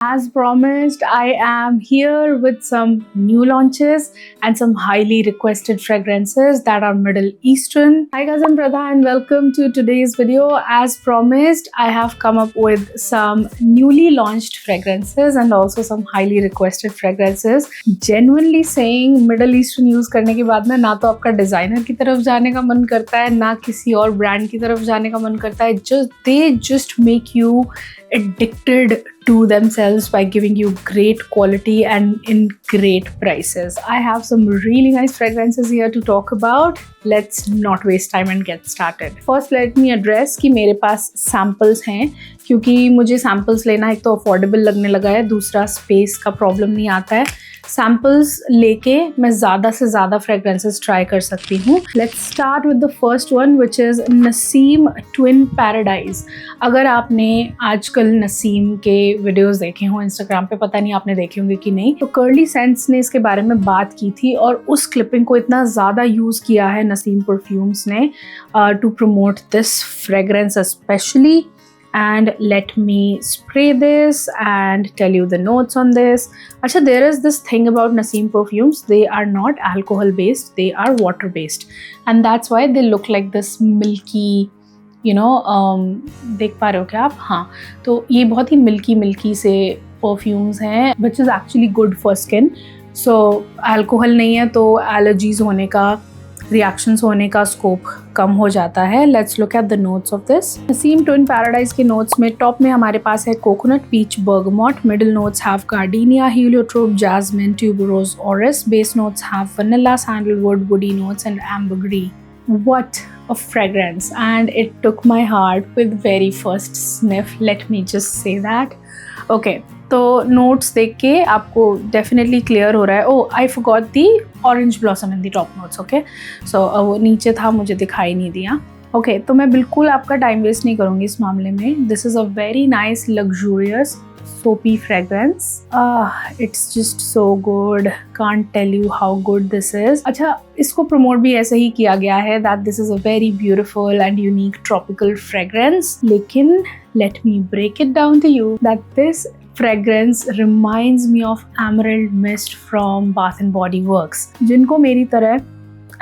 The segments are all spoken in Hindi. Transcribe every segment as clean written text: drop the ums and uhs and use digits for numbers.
As promised, I am here with some new launches and some highly requested fragrances that are Middle Eastern. Hi guys, I'm Pradha and welcome to today's video. As promised, I have come up with some newly launched fragrances and also some highly requested fragrances. Genuinely saying, Middle Eastern use करने के बाद ना तो आपका डिजाइनर की तरफ जाने का मन करता है, ना किसी और ब्रांड की तरफ जाने का मन करता है. They just make you addicted to themselves by giving you great quality and in great prices. I have some really nice fragrances here to talk about. Let's not waste time and get started. First, let me address कि मेरे पास samples हैं, क्योंकि मुझे samples लेना एक तो affordable लगने लगा है, दूसरा space का problem नहीं आता है. Samples लेके मैं ज़्यादा से ज़्यादा fragrances try कर सकती हूँ. Let's start with the first one, which is Nassim Twin Paradise. अगर आपने आजकल नसीम के वीडियोस देखे हो इंस्टाग्राम पे, पता नहीं आपने देखे होंगे कि नहीं, तो कर्ली सेंस ने इसके बारे में बात की थी और उस क्लिपिंग को इतना ज़्यादा यूज़ किया है नसीम परफ्यूम्स ने to promote this fragrance specially. And let me spray this and tell you the notes on this. Achha, there is this thing about Nassim perfumes. They are not alcohol based, they are water based, and that's why they look like this milky, देख पा रहे हो क्या आप? हाँ, तो ये बहुत ही मिल्की से परफ्यूम्स हैं, which is actually good for skin. So alcohol नहीं है तो एलर्जीज होने का, रिएक्शंस होने का स्कोप कम हो जाता है. Let's look at the notes of this. Naseem twin paradise के नोट्स में टॉप में हमारे पास है coconut, peach, bergamot. Middle notes have gardenia, heliotrope, jasmine, tuberose, orris. Base notes have vanilla, sandalwood, woody notes and ambergris. What a fragrance, and it took my heart with very first sniff, let me just say that. Okay, तो नोट्स देख के आपको डेफिनेटली क्लियर हो रहा है. Oh, I forgot the orange blossom in the top notes. Okay, so वो नीचे था, मुझे दिखाई नहीं दिया. ओके, तो मैं बिल्कुल आपका टाइम वेस्ट नहीं करूँगी इस मामले में. This is a very nice luxurious soapy fragrance. It's just so good. Can't tell you how good this is. अच्छा, इसको प्रमोट भी ऐसे ही किया गया है that this is a very beautiful and unique tropical fragrance. लेकिन let me break it down to you that this fragrance reminds me of Emerald Mist from Bath and Body Works. जिनको मेरी तरह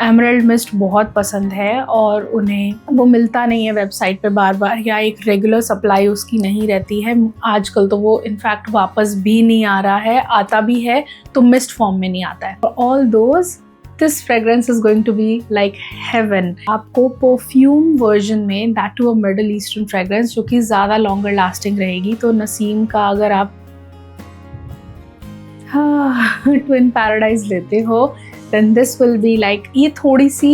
एमरल्ड मिस्ट बहुत पसंद है और उन्हें वो मिलता नहीं है वेबसाइट पे बार बार, या एक रेगुलर सप्लाई उसकी नहीं रहती है आजकल, तो वो इनफैक्ट वापस भी नहीं आ रहा है. आता भी है तो मिस्ट फॉर्म में नहीं आता है. All those, this fragrance is going to be like heaven. आपको परफ्यूम वर्जन में, that too a middle eastern fragrance जो कि ज़्यादा लॉन्गर लास्टिंग रहेगी, तो नसीम का अगर आप ट्विन पैराडाइज लेते हो, then this will be like, ये थोड़ी सी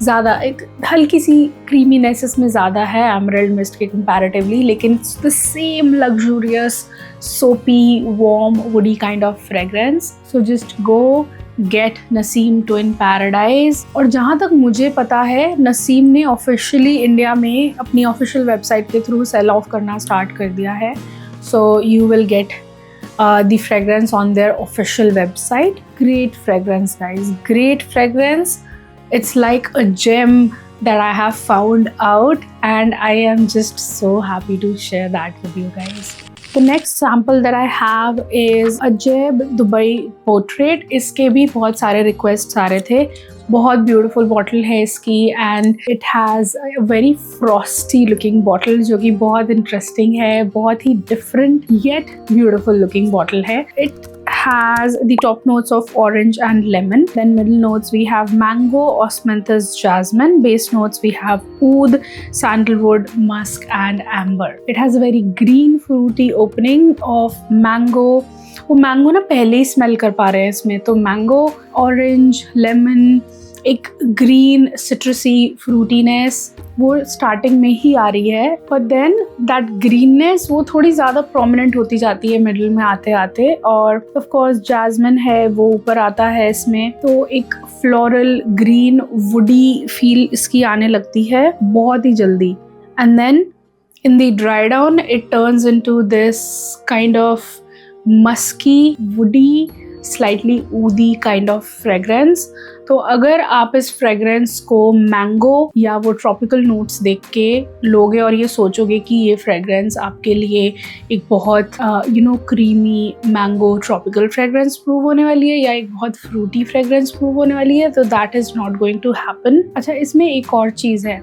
ज़्यादा, एक हल्की सी क्रीमीनेस इसमें ज़्यादा है एमरल्ड मिस्ट के कंपैरेटिवली, लेकिन द सेम लग्जूरियस सोपी warm woody kind of fragrance. So just go gate Naseem twin paradise. और जहाँ तक मुझे पता है, नसीम ने ऑफिशियली इंडिया में अपनी ऑफिशियल वेबसाइट के थ्रू सेल ऑफ करना स्टार्ट कर दिया है. So you will get the fragrance on their official website. Great fragrance, guys, great fragrance. It's like a gem that I have found out, and I am just so happy to share that with you guys. The next sample that I have is Ajeb Dubai Portrait. इसके भी बहुत सारे requests आ रहे थे. बहुत ब्यूटीफुल बॉटल है इसकी, and it has a very frosty looking bottle जो कि बहुत इंटरेस्टिंग है. बहुत ही different yet beautiful looking bottle है. It has the top notes of orange and lemon. Then middle notes we have mango, osmanthus, jasmine. Base notes we have oud, sandalwood, musk and amber. It has a very green fruity opening of mango. वो मैंगो ना पहले ही स्मेल कर पा रहे हैं इसमें, तो मैंगो, ऑरेंज, लेमन, एक ग्रीन सिट्रसी फ्रूटीनेस वो स्टार्टिंग में ही आ रही है. बट देन दैट ग्रीननेस वो थोड़ी ज़्यादा प्रोमिनेंट होती जाती है मिडिल में आते आते. और ऑफ कोर्स जैस्मिन है वो ऊपर आता है इसमें, तो एक फ्लोरल ग्रीन वुडी फील इसकी आने लगती है बहुत ही जल्दी. And then in the dry down it turns into this kind of musky, woody, slightly woody kind of fragrance. तो अगर आप इस फ्रेग्रेंस को मैंगो या वो ट्रॉपिकल नोट्स देख के लोगे और ये सोचोगे कि ये फ्रेग्रेंस आपके लिए एक बहुत creamy mango tropical fragrance prove होने वाली है या एक बहुत फ्रूटी फ्रेग्रेंस प्रूव होने वाली है, तो that is not going to happen. अच्छा, इसमें एक और चीज़ है,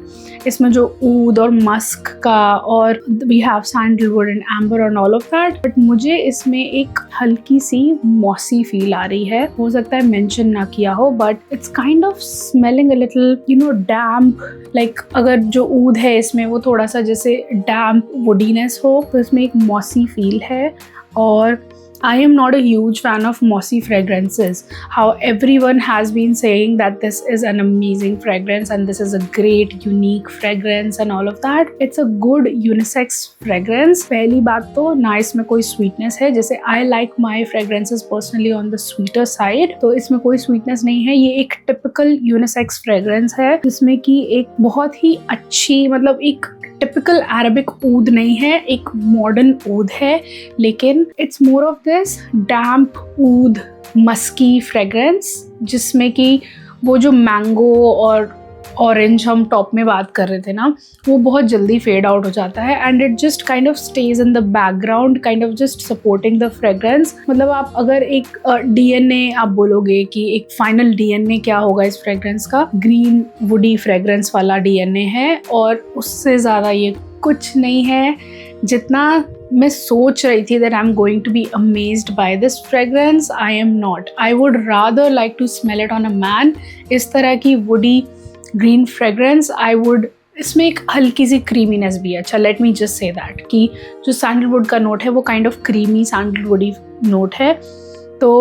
इसमें जो ऊद और मस्क का और we have sandalwood and amber and all of that, but मुझे इसमें एक हल्की सी मॉसी फील आ रही है। हो सकता है मेंशन ना किया हो, but it's kind of smelling a little damp, like अगर जो ऊद है इसमें वो थोड़ा सा जैसे डैम्प वुडीनेस हो, तो इसमें एक मॉसी फील है। और I am not a huge fan of mossy fragrances. How everyone has been saying that this is an amazing fragrance and this is a great unique fragrance and all of that. It's a good unisex fragrance. पहली बात तो ना इसमें कोई sweetness है, जैसे I like my fragrances personally on the sweeter side, तो इसमें कोई sweetness नहीं है। ये एक typical unisex fragrance है जिसमें कि एक बहुत ही अच्छी, मतलब एक टिपिकल अरेबिक ऊद नहीं है, एक मॉडर्न ऊद है, लेकिन it's more of this damp oud musky fragrance, जिसमें कि वो जो मैंगो और ऑरेंज हम टॉप में बात कर रहे थे ना, वो बहुत जल्दी फेड आउट हो जाता है and it just kind of stage in the background, kind of just supporting the fragrance. मतलब आप अगर एक डीएनए आप बोलोगे कि एक फाइनल डीएनए क्या होगा इस फ्रेग्रेंस का, ग्रीन वुडी फ्रेग्रेंस वाला डीएनए है, और उससे ज़्यादा ये कुछ नहीं है। जितना मैं सोच रही थी that I'm going to be amazed by this fragrance, I am not. I would rather like to smell it on a man. इस तरह की woody green fragrance I would, इसमें एक हल्की सी क्रीमीनेस भी है। अच्छा, let me just say that कि जो सैंडलवुड का नोट है वो kind of creamy sandalwoody note है। तो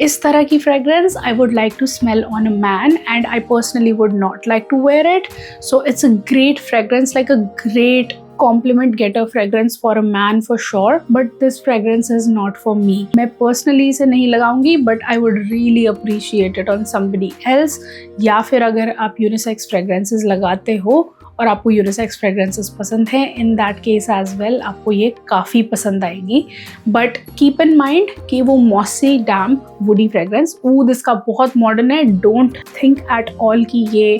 इस तरह की fragrance I would like to smell on a man and I personally would not like to wear it. So it's a great fragrance, like a great compliment getter fragrance for a man for sure, but this fragrance is not for me. मैं personally इसे नहीं लगाऊंगी, but I would really appreciate it on somebody else. या फिर अगर आप unisex fragrances लगाते हो और आपको यूनिसेक्स फ्रेग्रेंसेस पसंद है, in that case as well आपको ये काफ़ी पसंद आएगी। बट कीप इन माइंड कि वो मॉसी डैम्प वुडी फ्रेग्रेंस, ऊद इसका बहुत मॉडर्न है। डोंट थिंक एट ऑल कि ये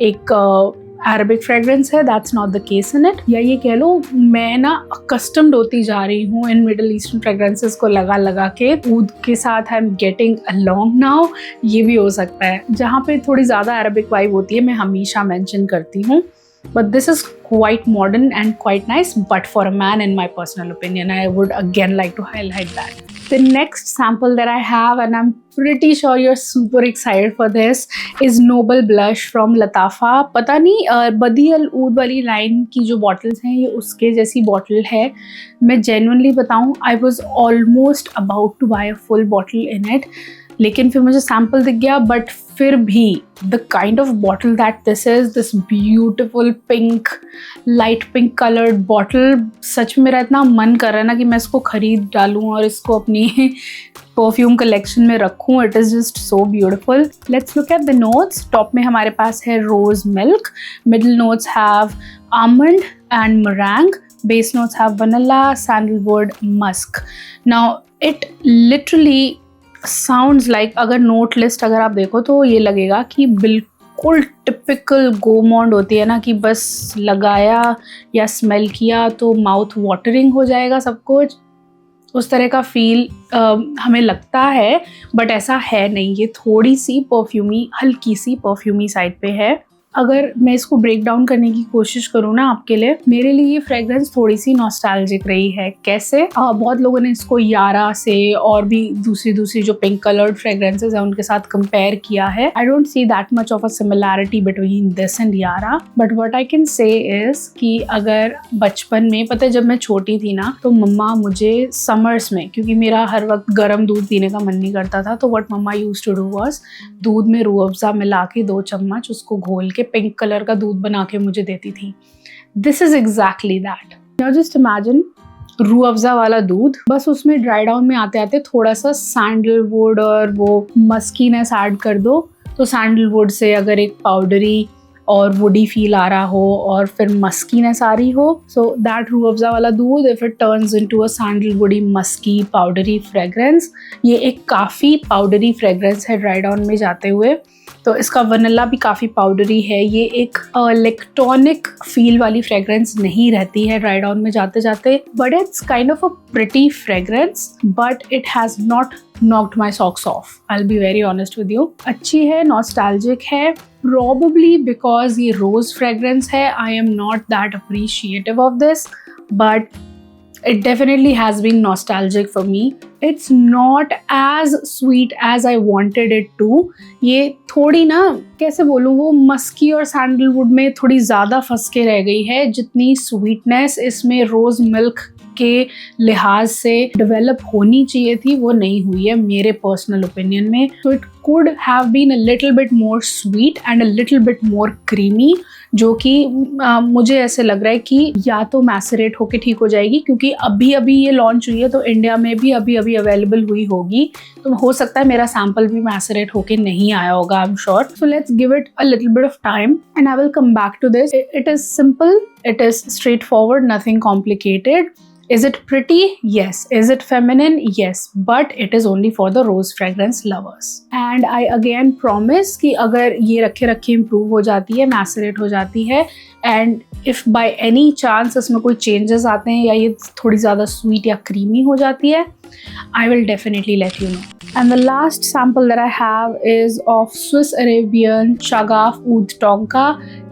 एक अरबिक फ्रेग्रेंस है, that's not the case in it. या ये कह लो मैं ना अकस्टम्ड होती जा रही हूँ इन मिडल ईस्टर्न फ्रेग्रेंसेस को लगा के, ऊद के साथ I am getting along now, ये भी हो सकता है। जहाँ पे थोड़ी ज़्यादा अरबिक वाइब होती है मैं हमेशा मेंशन करती हूँ, but this is quite modern and quite nice, but for a man, in my personal opinion, I would again like to highlight that. The next sample that I have, and I'm pretty sure you're super excited for this, is Noble Blush from Latafa. पता नहीं बदी अल ऊद वाली लाइन की जो बॉटल्स हैं ये उसके जैसी बॉटल है। मैं genuinely बताऊँ, I was almost about to buy a full bottle in it, लेकिन फिर मुझे सैम्पल दिख गया। बट फिर भी the kind of bottle that this is, this beautiful pink, light pink coloured bottle, सच में मेरा इतना मन कर रहा है ना कि मैं इसको खरीद डालूं और इसको अपनी परफ्यूम कलेक्शन में रखूं। It is just so beautiful. Let's look at the notes. Top में हमारे पास है rose milk, middle notes have almond and meringue, base notes have vanilla, sandalwood, musk. Now it literally sounds like, अगर नोट लिस्ट अगर आप देखो तो ये लगेगा कि बिल्कुल टिपिकल गोमॉन्ड होती है ना, कि बस लगाया या स्मेल किया तो माउथ वाटरिंग हो जाएगा सब कुछ, उस तरह का फील हमें लगता है। बट ऐसा है नहीं, ये थोड़ी सी परफ्यूमी, हल्की सी परफ्यूमी साइड पे है। अगर मैं इसको ब्रेक डाउन करने की कोशिश करूँ ना आपके लिए, मेरे लिए ये फ्रेग्रेंस थोड़ी सी नॉस्टैल्जिक रही है। कैसे? बहुत लोगों ने इसको यारा से और भी दूसरी जो पिंक कलर्ड फ्रेग्रेंसेस हैं उनके साथ कंपेयर किया है। I don't see that much of a similarity between this and Yara, but what I can say is कि अगर बचपन में, पता है जब मैं छोटी थी ना, तो मम्मा मुझे समर्स में, क्योंकि मेरा हर वक्त गर्म दूध पीने का मन नहीं करता था, तो what mama used to do was दूध में रूह अफ़ज़ा मिला के 2 चम्मच उसको घोल के पिंक कलर का दूध बना के मुझे देती थी। This is exactly that. Now just imagine रूह अफ़ज़ा वाला दूध, बस उसमें ड्राई डाउन में आते आते थोड़ा सा सैंडलवुड और वो मस्कीनेस ऐड कर दो, तो सैंडलवुड से अगर एक पाउडरी और वुडी फील आ रहा हो और फिर मस्कीनेस आ रही हो, सो दैट रूह अफ़ज़ा वाला दूध if it turns into a sandalwoody musky powdery fragrance, ये एक काफ़ी पाउडरी फ्रेग्रेंस है ड्राई डाउन में जाते हुए। तो इसका वनीला भी काफ़ी पाउडरी है। ये एक इलेक्ट्रॉनिक फील वाली फ्रेग्रेंस नहीं रहती है ड्राई डाउन में जाते जाते, but it's kind of a pretty fragrance, but it has not knocked my socks off. I'll be very honest with you. अच्छी है, nostalgic है, probably because ये rose fragrance है. I am not that appreciative of this, but it definitely has been nostalgic for me. It's not as sweet as I wanted it to. ये थोड़ी ना, कैसे बोलूँ, वो मस्की और सैंडलवुड में थोड़ी ज़्यादा फंस के रह गई है। जितनी स्वीटनेस इसमें रोज़ मिल्क के लिहाज से डेवलप होनी चाहिए थी वो नहीं हुई है मेरे पर्सनल ओपिनियन में। तो it could have been a little bit more sweet and a little bit more creamy, जो कि मुझे ऐसे लग रहा है कि या तो मैसरेट होके ठीक हो जाएगी, क्योंकि अभी अभी ये लॉन्च हुई है तो इंडिया में भी अभी अभी अवेलेबल हुई होगी, तो हो सकता है मेरा सैम्पल भी मैसरेट होके नहीं आया होगा, I am sure. So let's give it a little bit of time and I will come back to this. It is simple, it is straightforward, nothing complicated. Is it pretty? Yes. Is it feminine? Yes. But it is only for the rose fragrance lovers. And I again promise कि अगर ये रखे रखे improve हो जाती है, macerate हो जाती है, and if by any chance इसमें कोई changes आते हैं या ये थोड़ी ज़्यादा sweet या creamy हो जाती है, I will definitely let you know. And the last sample that I have is of Swiss Arabian Shagaf Oud Tonka.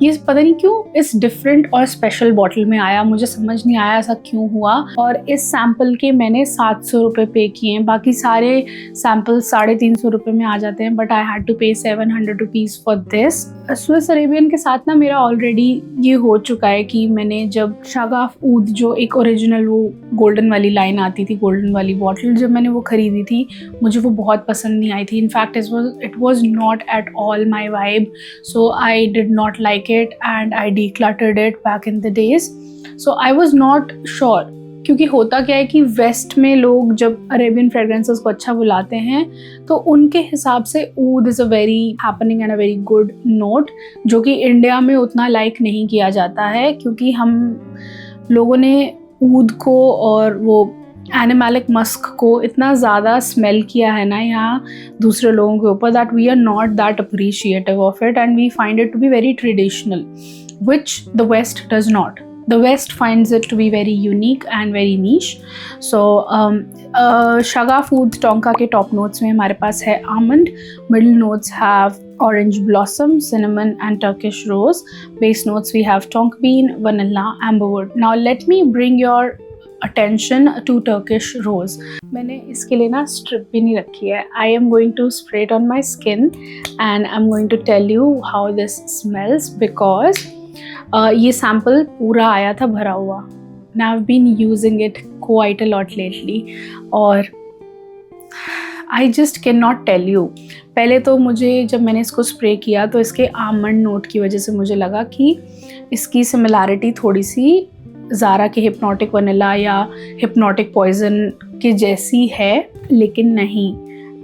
ये पता नहीं क्यों इस डिफरेंट और स्पेशल बॉटल में आया, मुझे समझ नहीं आया ऐसा क्यों हुआ। और इस सैम्पल के मैंने 700 रुपये पे किए हैं, बाकी सारे सैम्पल 350 रुपये में आ जाते हैं, बट आई हैड टू पे 700 rupees for this. Swiss Arabian के साथ ना मेरा ऑलरेडी ये हो चुका है कि मैंने जब शागाफ ऊद, जो एक ओरिजिनल वो गोल्डन वाली लाइन आती थी, गोल्डन वाली बॉटल, जब मैंने वो खरीदी थी मुझे वो बहुत पसंद नहीं आई थी। In fact it was not at all my vibe, so I did not like it and I decluttered it back in the days. So I was not sure, क्योंकि होता क्या है कि वेस्ट में लोग जब अरेबियन फ्रेग्रेंसेस को अच्छा बुलाते हैं तो उनके हिसाब से oud is a very happening and a very good note, जो कि इंडिया में उतना लाइक नहीं किया जाता है, क्योंकि हम लोगों ने ऊद को और वो एनिमैलिक मस्क को इतना ज़्यादा स्मेल किया है ना यहाँ दूसरे लोगों के ऊपर, that we are not that appreciative of it and we find it to be very traditional, which the West does not. The West finds it to be very unique and very niche. So Shagaf Oud Tonka के top notes में हमारे पास है almond, middle notes have orange blossom, cinnamon and Turkish rose. Base notes we have tonka bean, vanilla, amberwood. Now let me bring your attention to Turkish rose. मैंने इसके लिए ना स्ट्रिप भी नहीं रखी है. I am going to spray it on my skin and I'm going to tell you how this smells, because ये सैम्पल पूरा आया था भरा हुआ. And I've been using it quite a lot lately और I just cannot tell you. पहले तो मुझे जब मैंने इसको स्प्रे किया तो इसके आमंड नोट की वजह से मुझे लगा कि इसकी सिमिलैरिटी थोड़ी सी ज़ारा के हिप्नोटिक वनीला या हिप्नोटिक पॉइजन के जैसी है, लेकिन नहीं.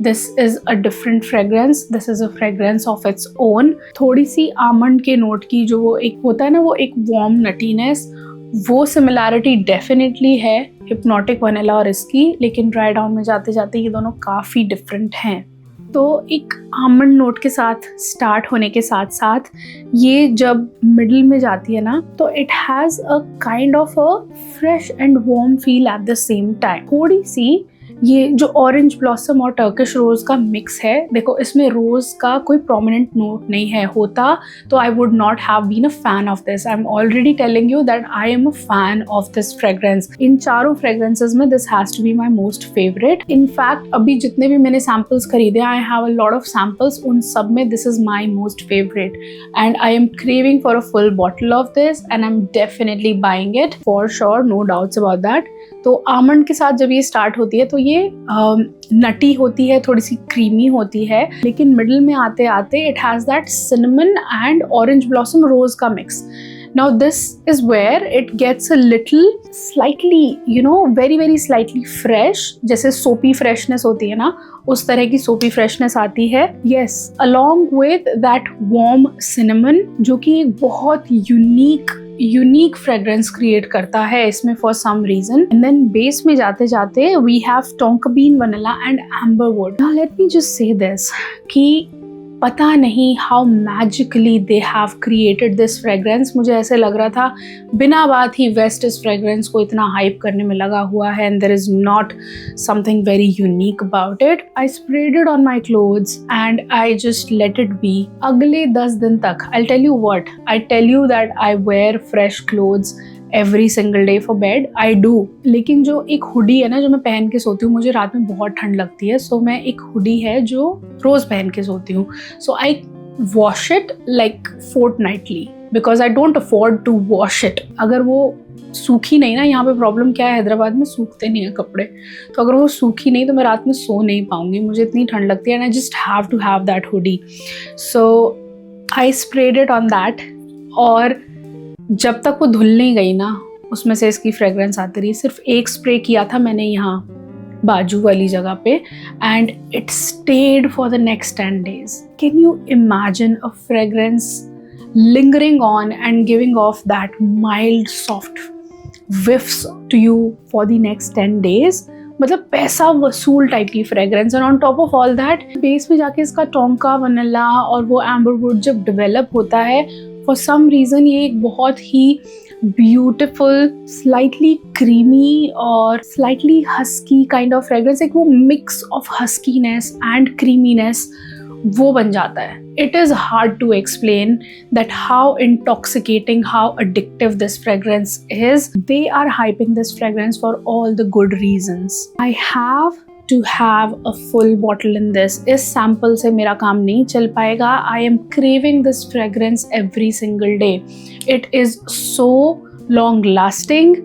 This is a different fragrance. This is a fragrance of its own. थोड़ी सी आमंड के नोट की जो वो एक होता है ना, वो एक वार्म नटीनेस, वो सिमिलैरिटी डेफिनेटली है हिप्नोटिक वनीला और इसकी, लेकिन ड्राई डाउन में जाते जाते ये दोनों काफ़ी डिफरेंट हैं. तो एक आमंड नोट के साथ स्टार्ट होने के साथ साथ ये जब मिडिल में जाती है ना, तो it has a kind of a fresh and warm feel at the same time. थोड़ी सी ये जो ऑरेंज ब्लॉसम और टर्किश रोज़ का मिक्स है, देखो इसमें रोज़ का कोई प्रोमिनेंट नोट नहीं है, होता तो I would not have been a fan of this. I am already telling you that I am a fan of this fragrance. इन चारों फ्रेग्रेंसेज में this has to be my most favourite. In fact अभी जितने भी मैंने सैम्पल्स खरीदे, I have a lot of samples, उन सब में this is my most favourite and I am craving for a full bottle of this and I M definitely buying it for sure, no doubts about that. तो आमंड के साथ जब ये स्टार्ट होती है तो ये नटी होती है, थोड़ी सी क्रीमी होती है, लेकिन मिडिल में आते आते it has that cinnamon and orange blossom rose का मिक्स. Now this is where it gets a little slightly, you know, very very slightly fresh, जैसे soapy freshness होती है ना, उस तरह की soapy freshness आती है. Yes, along with that warm cinnamon, जो कि एक बहुत यूनिक फ्रेग्रेंस क्रिएट करता है इसमें for some reason. And then base में जाते जाते we have tonka bean, vanilla and amberwood. Now let me just say this कि पता नहीं how magically they have created this fragrance. मुझे ऐसे लग रहा था बिना बात ही वेस्ट इस फ्रेग्रेंस को इतना हाइप करने में लगा हुआ है, and there is not something very unique about it. I spread it on my clothes and I just let it be. अगले 10 दिन तक I tell you what, I tell you that I wear fresh clothes every single day for bed, I do. लेकिन जो एक हुडी है ना जो मैं पहन के सोती हूँ, मुझे रात में बहुत ठंड लगती है, सो मैं एक हुडी है जो रोज पहन के सोती हूँ, so I wash it like fortnightly because I don't afford to wash it. अगर वो सूखी नहीं ना, यहाँ पे प्रॉब्लम क्या है, हैदराबाद में सूखते नहीं है कपड़े, तो अगर वो सूखी नहीं तो मैं रात में सो नहीं पाऊंगी, मुझे इतनी ठंड लगती है and I just have to have that hoodie. So I spread it on that, और जब तक वो धुल नहीं गई ना उसमें से इसकी फ्रेग्रेंस आती रही। सिर्फ एक स्प्रे किया था मैंने यहाँ बाजू वाली जगह पे and it stayed for the next 10 days। Can you imagine a fragrance lingering on and giving off that mild soft whiffs to you for the next 10 days? मतलब पैसा वसूल टाइप की fragrance. And on top of all that base में जाके इसका टोंका, वनीला और वो एम्बरवुड जब डेवलप होता है, फॉर सम रीज़न ये एक बहुत ही ब्यूटिफुल, स्लाइटली क्रीमी और slightly husky kind of fragrance, एक वो मिक्स ऑफ हस्कीनेस एंड क्रीमीनेस वो बन जाता है। It is hard to explain that how intoxicating, how addictive this fragrance is. They are hyping this fragrance for all the good reasons. I have to have a full bottle in this. इस sample से मेरा काम नहीं चल पाएगा. I am craving this fragrance every single day. It is so long lasting,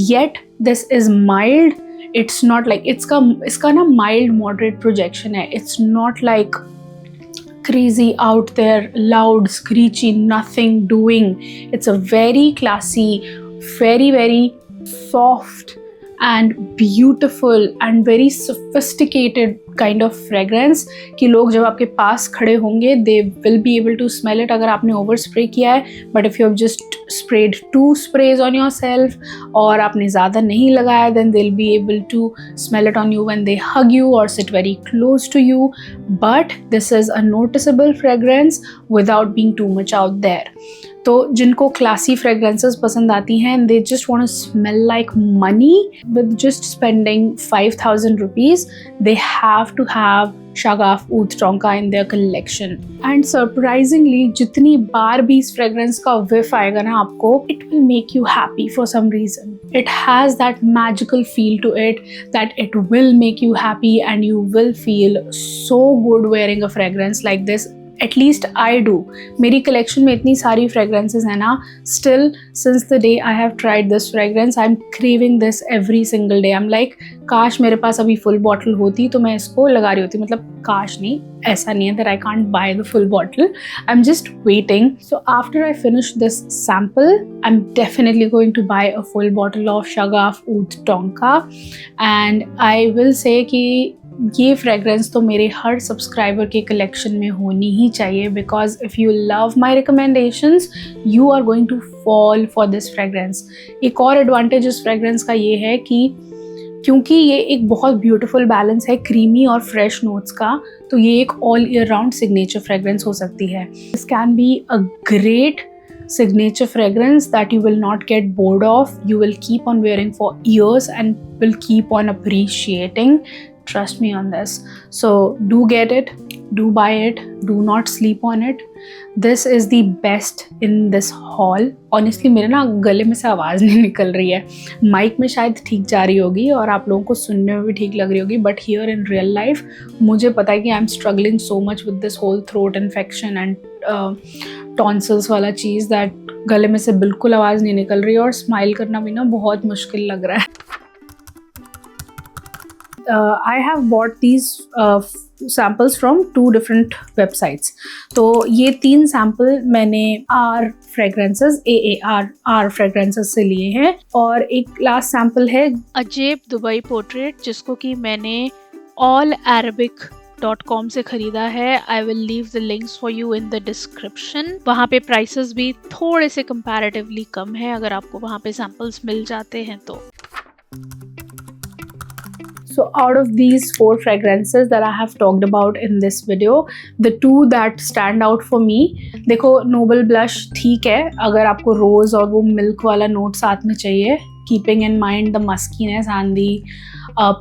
yet this is mild. It's not like इसका ना mild moderate projection है. It's not like crazy out there, loud, screechy, nothing doing. It's a very classy, very soft and beautiful and very sophisticated kind of fragrance कि लोग जब आपके पास खड़े होंगे they will be able to smell it अगर आपने ओवर स्प्रे किया है। But if you have just sprayed 2 sprays on yourself और आपने ज़्यादा नहीं लगाया, then they'll be able to smell it on you when they hug you or sit very close to you. But this is a noticeable fragrance without being too much out there. तो जिनको क्लासी फ्रेग्रेंसेस पसंद आती हैं, they just want to smell like money with just spending 5,000 rupees, they have to have Shagaf Oud Tonka in their collection. And surprisingly, जितनी बार भी इस फ्रेग्रेंस का whiff आएगा ना आपको, it will make you happy for some reason. It has that magical feel to it that it will make you happy and you will feel so good wearing a fragrance like this. At least I do. मेरी collection में इतनी सारी fragrances हैं ना, still since the day I have tried this fragrance, I'm craving this every single day. I'm like, काश मेरे पास अभी full bottle होती तो मैं इसको लगा रही होती। मतलब काश नहीं, ऐसा नहीं है that I can't buy the full bottle. I'm just waiting. So after I finish this sample, I'm definitely going to buy a full bottle of Shagaf Oud Tonka. And I will say कि ये फ्रेग्रेंस तो मेरे हर सब्सक्राइबर के कलेक्शन में होनी ही चाहिए, because if you love my recommendations you are going to fall for this fragrance. एक और एडवांटेज इस फ्रेग्रेंस का ये है कि क्योंकि ये एक बहुत ब्यूटीफुल बैलेंस है क्रीमी और फ्रेश नोट्स का, तो ये एक all year round signature fragrance हो सकती है। This can be a great signature fragrance that you will not get bored of. You will keep on wearing for years and will keep on appreciating. Trust me on this. So do get it, do buy it, do not sleep on it. This is the best in this haul. Honestly मेरे ना गले में से आवाज़ नहीं निकल रही है। माइक में शायद ठीक जा रही होगी और आप लोगों को सुनने में भी ठीक लग रही होगी, but here in real life मुझे पता है कि I am struggling so much with this whole throat infection and tonsils वाला चीज़ दैट गले में से बिल्कुल आवाज़ नहीं निकल रही है और स्माइल करना भी ना बहुत मुश्किल लग रहा है। I have bought these samples from 2 different websites. तो ये 3 सैम्पल मैंने R fragrances AAR fragrances से लिए हैं, और एक लास्ट सैम्पल है अजेब दुबई पोर्ट्रेट जिसको कि मैंने allarabic.com से खरीदा है। I will leave the links for you in the description. वहाँ पे प्राइसेस भी थोड़े से कंपैरेटिवली कम है अगर आपको वहाँ पे सैम्पल्स मिल जाते हैं तो। So out of these 4 fragrances that I have talked about in this video, the 2 that stand out for me, देखो Noble Blush ठीक है अगर आपको रोज और वो मिल्क वाला नोट साथ में चाहिए, keeping in mind the muskiness and the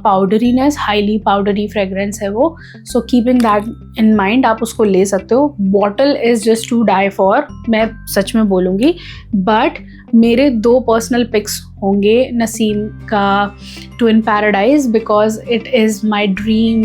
powderiness, highly powdery fragrance है वो, so keeping that in mind आप उसको ले सकते हो. Bottle is just to die for, मैं सच में बोलूँगी. But मेरे 2 पर्सनल पिक्स होंगे नसीम का twin paradise, because it is my dream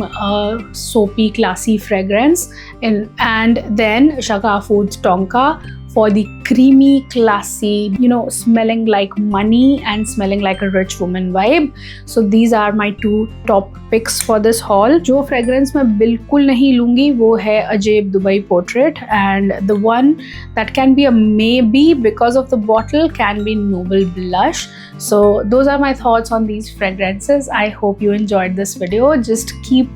सोपी classy fragrance, and then Shaka Foods Tonka for the creamy, classy, smelling like money and smelling like a rich woman vibe. So these are my 2 top picks for this haul. जो fragrance मैं बिल्कुल नहीं लूँगी वो है Ajaib Dubai Portrait, and the one that can be a maybe because of the bottle can be Noble Blush. So those are my thoughts on these fragrances. I hope you enjoyed this video. Just keep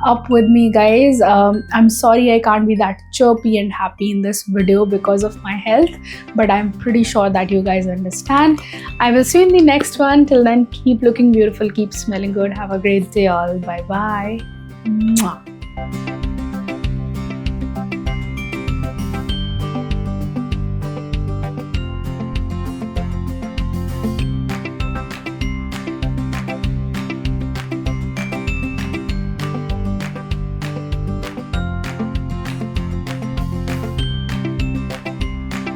up with me, guys. I'm sorry I can't be that chirpy and happy in this video because of my health, but I'm pretty sure that you guys understand. I will see you in the next one. Till then, keep looking beautiful, keep smelling good. Have a great day all. Bye bye. Mwah.